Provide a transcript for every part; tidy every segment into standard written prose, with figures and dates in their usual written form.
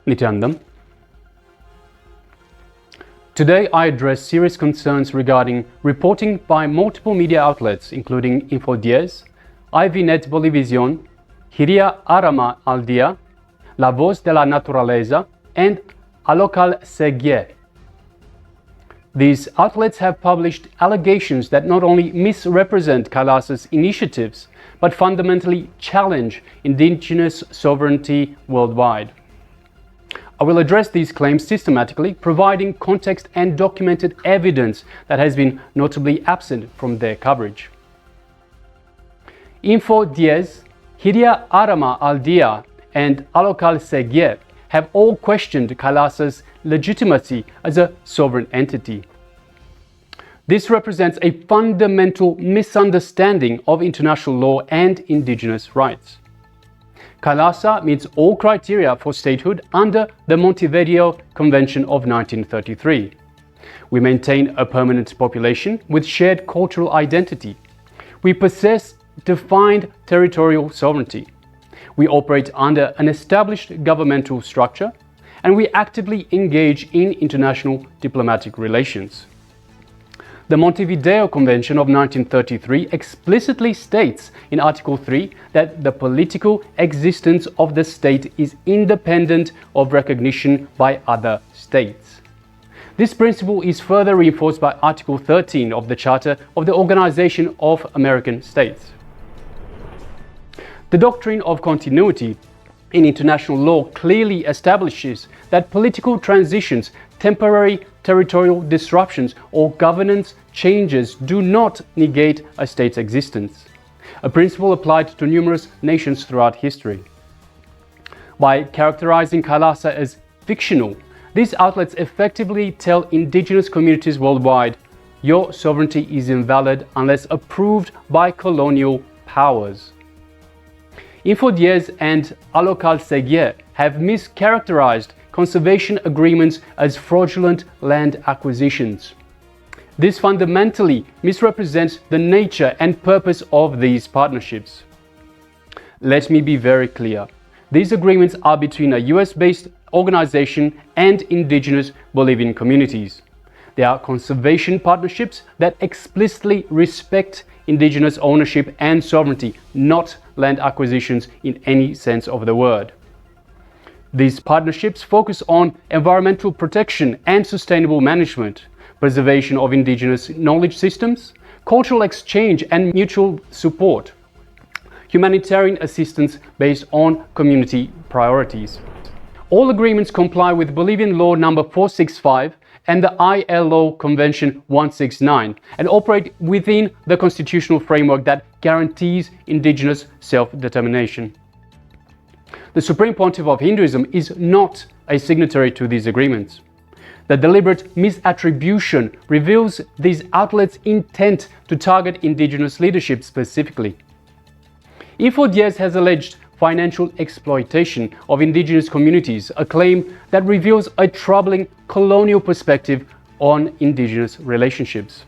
Nitandam. Today I address serious concerns regarding reporting by multiple media outlets including Info Diez, ivNetBoliVision, Jiria Arama al Dia, La Voz de la Naturaleza, and Alocal SeGye. These outlets have published allegations that not only misrepresent Kailasa's initiatives, but fundamentally challenge indigenous sovereignty worldwide. I will address these claims systematically, providing context and documented evidence that has been notably absent from their coverage. Info Diez, Jiria Arama al Dia, and Alocal SeGye have all questioned Kailasa's legitimacy as a sovereign entity. This represents a fundamental misunderstanding of international law and indigenous rights. Kailasa meets all criteria for statehood under the Montevideo Convention of 1933. We maintain a permanent population with shared cultural identity. We possess defined territorial sovereignty. We operate under an established governmental structure, and we actively engage in international diplomatic relations. The Montevideo Convention of 1933 explicitly states in Article 3 that the political existence of the state is independent of recognition by other states. This principle is further reinforced by Article 13 of the Charter of the Organization of American States. The doctrine of continuity in international law clearly establishes that political transitions, temporary territorial disruptions, or governance changes do not negate a state's existence, a principle applied to numerous nations throughout history. By characterizing Kailasa as fictional, these outlets effectively tell indigenous communities worldwide, your sovereignty is invalid unless approved by colonial powers. Info Diez and Alocal SeGye have mischaracterized conservation agreements as fraudulent land acquisitions. This fundamentally misrepresents the nature and purpose of these partnerships. Let me be very clear. These agreements are between a US-based organization and indigenous Bolivian communities. They are conservation partnerships that explicitly respect indigenous ownership and sovereignty, not land acquisitions in any sense of the word. These partnerships focus on environmental protection and sustainable management, preservation of indigenous knowledge systems, cultural exchange and mutual support, humanitarian assistance based on community priorities. All agreements comply with Bolivian Law Number 465 and the ILO Convention 169 and operate within the constitutional framework that guarantees indigenous self-determination. The Supreme Pontiff of Hinduism is not a signatory to these agreements. The deliberate misattribution reveals these outlets' intent to target indigenous leadership specifically. Info Diez has alleged financial exploitation of indigenous communities, a claim that reveals a troubling colonial perspective on indigenous relationships.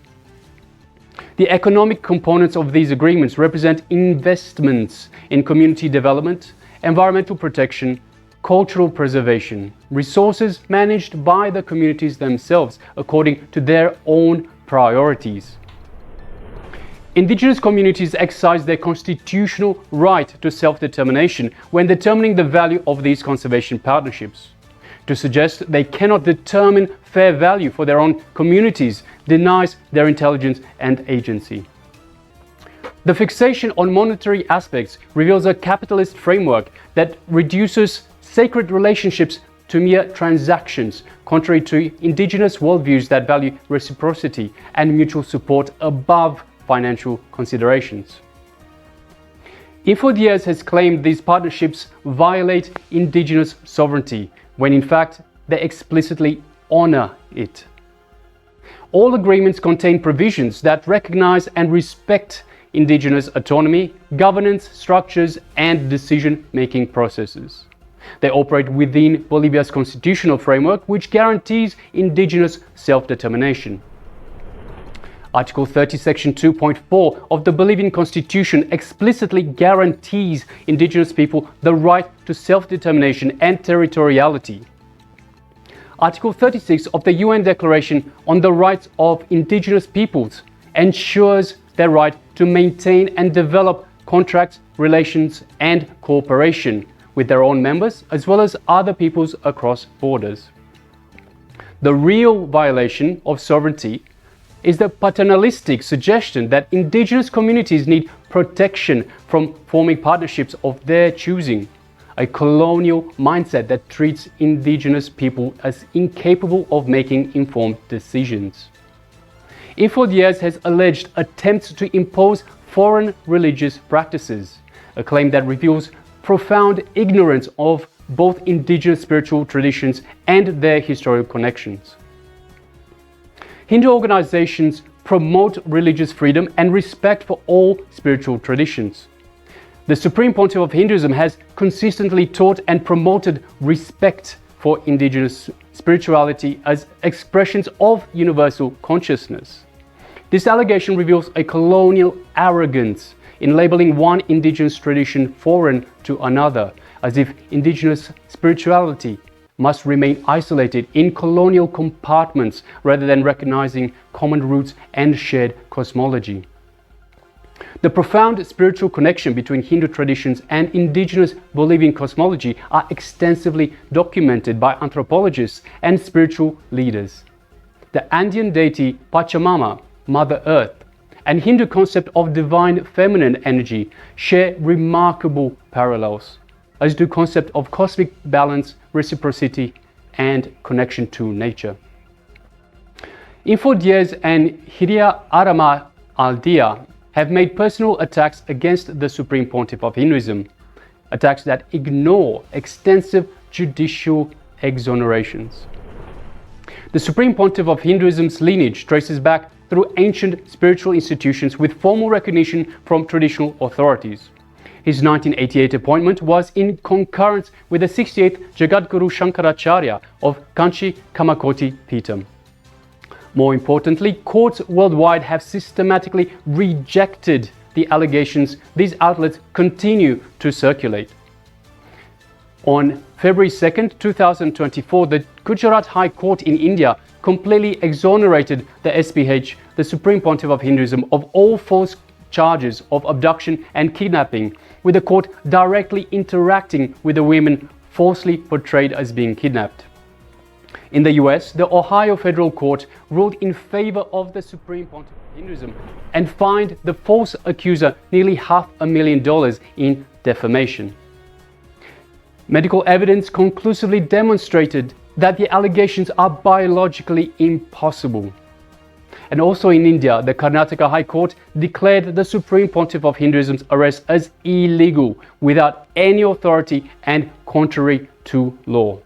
The economic components of these agreements represent investments in community development, environmental protection, cultural preservation, resources managed by the communities themselves according to their own priorities. Indigenous communities exercise their constitutional right to self-determination when determining the value of these conservation partnerships. To suggest they cannot determine fair value for their own communities denies their intelligence and agency. The fixation on monetary aspects reveals a capitalist framework that reduces sacred relationships to mere transactions, contrary to indigenous worldviews that value reciprocity and mutual support above financial considerations. Info Diez has claimed these partnerships violate indigenous sovereignty, when in fact they explicitly honor it. All agreements contain provisions that recognize and respect indigenous autonomy, governance structures, and decision-making processes. They operate within Bolivia's constitutional framework, which guarantees indigenous self-determination. Article 30, Section 2.4 of the Bolivian Constitution explicitly guarantees indigenous people the right to self-determination and territoriality. Article 36 of the UN Declaration on the Rights of Indigenous Peoples ensures their right to maintain and develop contracts, relations, and cooperation with their own members as well as other peoples across borders. The real violation of sovereignty is the paternalistic suggestion that indigenous communities need protection from forming partnerships of their choosing, a colonial mindset that treats indigenous people as incapable of making informed decisions. Info Diez has alleged attempts to impose foreign religious practices, a claim that reveals profound ignorance of both indigenous spiritual traditions and their historical connections. Hindu organizations promote religious freedom and respect for all spiritual traditions. The Supreme Pontiff of Hinduism has consistently taught and promoted respect for indigenous spirituality as expressions of universal consciousness. This allegation reveals a colonial arrogance in labeling one indigenous tradition foreign to another, as if indigenous spirituality must remain isolated in colonial compartments rather than recognizing common roots and shared cosmology. The profound spiritual connection between Hindu traditions and indigenous Bolivian cosmology are extensively documented by anthropologists and spiritual leaders. The Andean deity Pachamama, Mother Earth, and Hindu concept of divine feminine energy share remarkable parallels, as do concept of cosmic balance, reciprocity, and connection to nature. Info Diez and Jiria Arama al Dia have made personal attacks against the Supreme Pontiff of Hinduism, attacks that ignore extensive judicial exonerations. The Supreme Pontiff of Hinduism's lineage traces back through ancient spiritual institutions with formal recognition from traditional authorities. His 1988 appointment was in concurrence with the 68th Jagadguru Shankaracharya of Kanchi Kamakoti Peetham. More importantly, courts worldwide have systematically rejected the allegations these outlets continue to circulate. On February 2, 2024, the Gujarat High Court in India completely exonerated the SPH, the Supreme Pontiff of Hinduism, of all false charges of abduction and kidnapping, with the court directly interacting with the women falsely portrayed as being kidnapped. In the US, the Ohio Federal Court ruled in favor of the Supreme Pontiff of Hinduism and fined the false accuser nearly $500,000 in defamation. Medical evidence conclusively demonstrated that the allegations are biologically impossible. And also in India, the Karnataka High Court declared the Supreme Pontiff of Hinduism's arrest as illegal without any authority and contrary to law.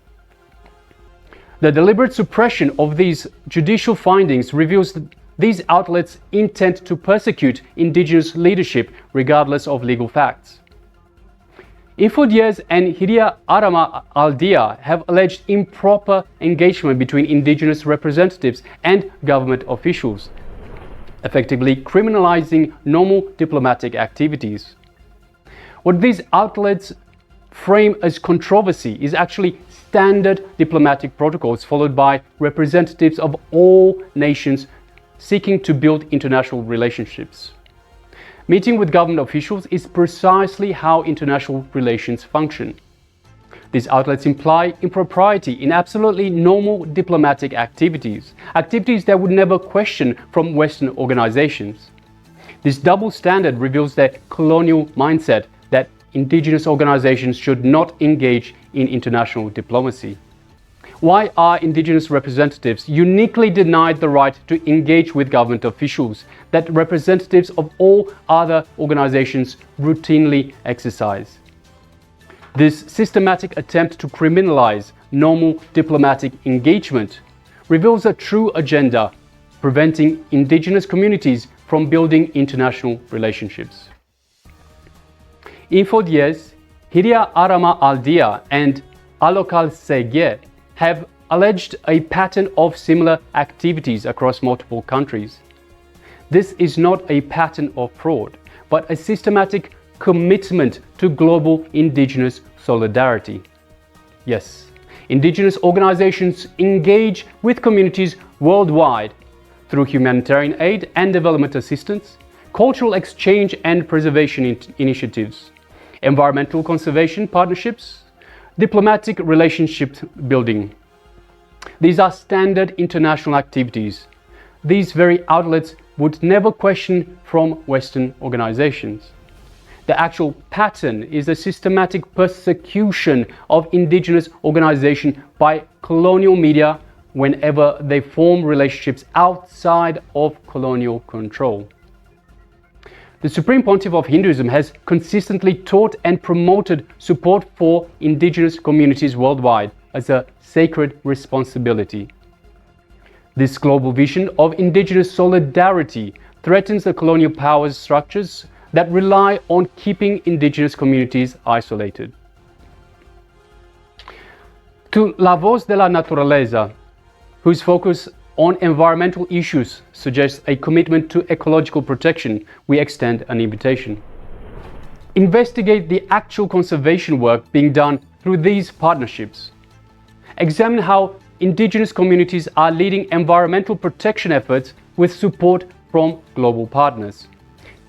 The deliberate suppression of these judicial findings reveals these outlets' intent to persecute indigenous leadership regardless of legal facts. Info Diez and Jiria Arama al Dia have alleged improper engagement between indigenous representatives and government officials, effectively criminalizing normal diplomatic activities. What these outlets frame as controversy is actually standard diplomatic protocols followed by representatives of all nations seeking to build international relationships. Meeting with government officials is precisely how international relations function. These outlets imply impropriety in absolutely normal diplomatic activities, activities that would never question from Western organizations. This double standard reveals their colonial mindset that indigenous organizations should not engage in international diplomacy. Why are indigenous representatives uniquely denied the right to engage with government officials that representatives of all other organizations routinely exercise? This systematic attempt to criminalize normal diplomatic engagement reveals a true agenda preventing indigenous communities from building international relationships. Info Diez, Jiria Arama al Dia, and Alocal SeGye have alleged a pattern of similar activities across multiple countries. This is not a pattern of fraud, but a systematic commitment to global indigenous solidarity. Yes, indigenous organizations engage with communities worldwide through humanitarian aid and development assistance, cultural exchange and preservation initiatives, environmental conservation partnerships, diplomatic relationship building. These are standard international activities. These very outlets would never question from Western organizations. The actual pattern is a systematic persecution of indigenous organizations by colonial media whenever they form relationships outside of colonial control. The Supreme Pontiff of Hinduism has consistently taught and promoted support for indigenous communities worldwide as a sacred responsibility. This global vision of indigenous solidarity threatens the colonial power structures that rely on keeping indigenous communities isolated. To La Voz de la Naturaleza, whose focus on environmental issues suggests a commitment to ecological protection, we extend an invitation. Investigate the actual conservation work being done through these partnerships. Examine how indigenous communities are leading environmental protection efforts with support from global partners.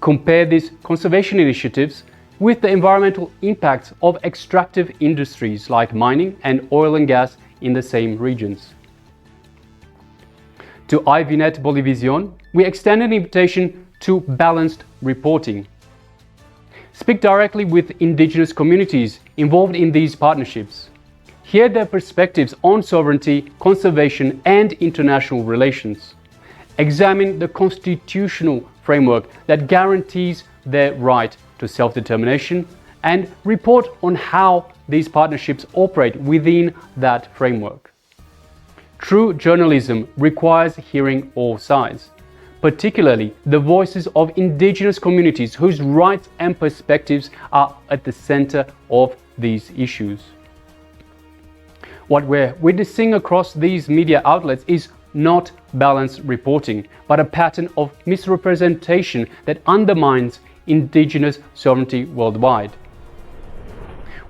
Compare these conservation initiatives with the environmental impacts of extractive industries like mining and oil and gas in the same regions. To ivNetBoliVision, we extend an invitation to balanced reporting. Speak directly with indigenous communities involved in these partnerships. Hear their perspectives on sovereignty, conservation, and international relations. Examine the constitutional framework that guarantees their right to self-determination and report on how these partnerships operate within that framework. True journalism requires hearing all sides, particularly the voices of indigenous communities whose rights and perspectives are at the center of these issues. What we're witnessing across these media outlets is not balanced reporting, but a pattern of misrepresentation that undermines indigenous sovereignty worldwide.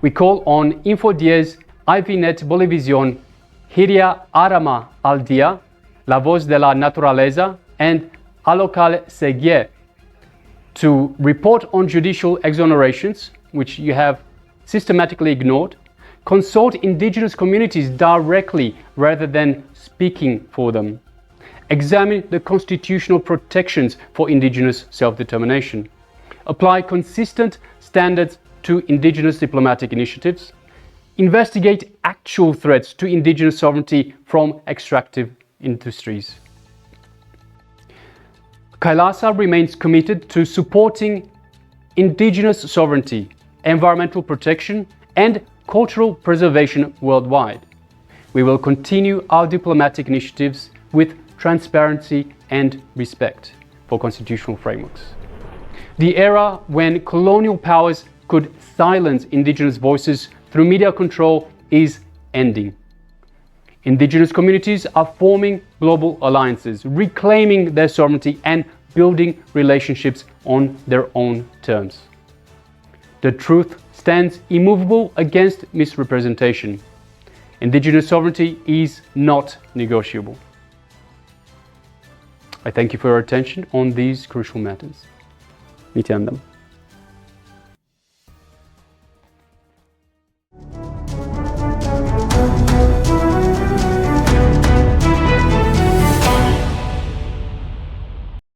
We call on Info Diez, ivNetBoliVision, Jiria Arama al Dia, La Voz de la Naturaleza, and Alocal SeGye to report on judicial exonerations, which you have systematically ignored. Consult indigenous communities directly rather than speaking for them. Examine the constitutional protections for indigenous self-determination. Apply consistent standards to indigenous diplomatic initiatives. Investigate actual threats to indigenous sovereignty from extractive industries. Kailasa remains committed to supporting indigenous sovereignty, environmental protection, and cultural preservation worldwide. We will continue our diplomatic initiatives with transparency and respect for constitutional frameworks. The era when colonial powers could silence indigenous voices through media control is ending. Indigenous communities are forming global alliances, reclaiming their sovereignty and building relationships on their own terms. The truth stands immovable against misrepresentation. Indigenous sovereignty is not negotiable. I thank you for your attention on these crucial matters. Nityanam.